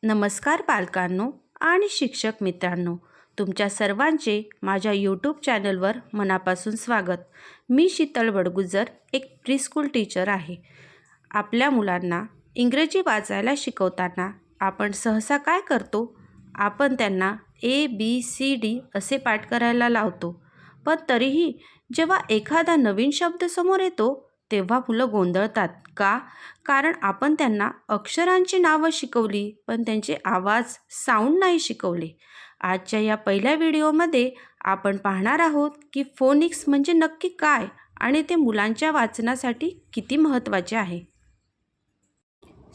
नमस्कार पालकांनो आणि शिक्षक मित्रांनो, तुमच्या सर्वांचे माझ्या यूट्यूब चॅनलवर मनापासून स्वागत. मी शीतल बडगुजर, एक प्रीस्कूल टीचर आहे. आपल्या मुलांना इंग्रजी वाचायला शिकवताना आपण सहसा काय करतो? आपण त्यांना ABCD असे पाठ करायला लावतो. पण तरीही जेव्हा एखादा नवीन शब्द समोर येतो तेव्हा मुलं गोंधळतात का? कारण आपण त्यांना अक्षरांची नावं शिकवली, पण त्यांचे आवाज, साऊंड नाही शिकवले. आजच्या या पहिल्या व्हिडिओमध्ये आपण पाहणार आहोत की फोनिक्स म्हणजे नक्की काय आणि ते मुलांच्या वाचनासाठी किती महत्त्वाचे आहे.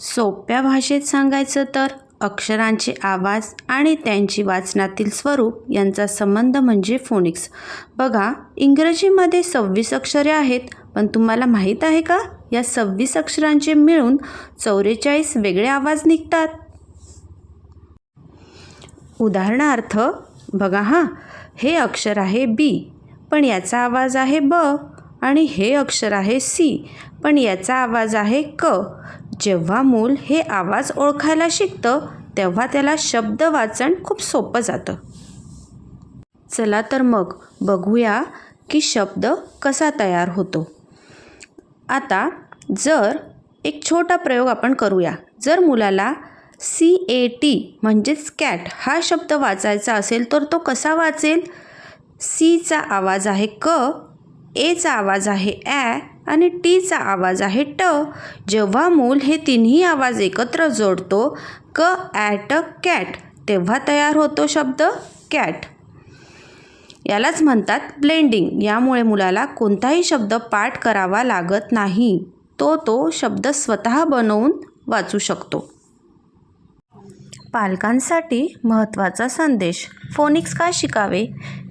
सोप्या भाषेत सांगायचं तर अक्षरांचे आवाज आणि त्यांची वाचनातील स्वरूप यांचा संबंध म्हणजे फोनिक्स. बघा, इंग्रजीमध्ये 26 अक्षरे आहेत, पण तुम्हाला माहीत आहे का, या 26 अक्षरांचे मिळून 44 वेगळे आवाज निघतात. उदाहरणार्थ बघा हे अक्षर आहे B, पण याचा आवाज आहे ब, आणि हे अक्षर आहे C, पण याचा आवाज आहे क. जेव्हा मूल हे आवाज ओळखायला शिकतं तेव्हा त्याला शब्द वाचन खूप सोपं जातं. चला तर मग बघूया की शब्द कसा तयार होतो. आता एक छोटा प्रयोग आपण करूया. जर मुलाला CAT म्हणजेच कॅट हा शब्द वाचायचा असेल तर तो कसा वाचेल? Cचा आवाज आहे क, Aचा आवाज आहे ॲ आणि Tचा आवाज आहे ट. जेव्हा मूल हे तिन्ही आवाज एकत्र जोडतो क ॲट कॅट, तेव्हा तयार होतो शब्द कॅट. यालाच म्हणतात ब्लेंडिंग. यामुळे मुलाला कोणताही शब्द पाठ करावा लागत नाही, तो शब्द स्वतः बनवून वाचू शकतो. पालकांसाठी महत्त्वाचा संदेश. फोनिक्स का शिकावे?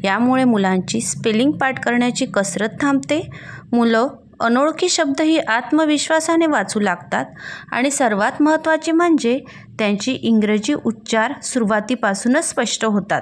यामुळे मुलांची स्पेलिंग पाठ करण्याची कसरत थांबते. मुलं अनोळखी शब्दही आत्मविश्वासाने वाचू लागतात आणि सर्वात महत्त्वाचे म्हणजे त्यांची इंग्रजी उच्चार सुरुवातीपासूनच स्पष्ट होतात.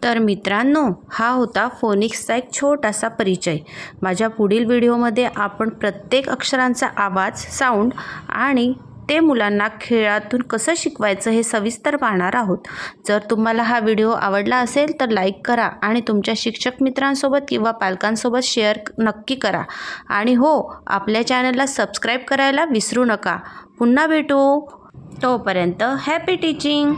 तर मित्रांनो, हा होता फोनिक्सचा एक छोटासा परिचय. माझ्या पुढील व्हिडिओमध्ये आपण प्रत्येक अक्षरांचा आवाज, साऊंड आणि ते मुलांना खेळातून कसं शिकवायचं हे सविस्तर पाहणार आहोत. जर तुम्हाला हा व्हिडिओ आवडला असेल तर लाईक करा आणि तुमच्या शिक्षक मित्रांसोबत किंवा पालकांसोबत शेअर नक्की करा. आणि हो, आपल्या चॅनलला सबस्क्राईब करायला विसरू नका. पुन्हा भेटू. तोपर्यंत हॅपी टीचिंग.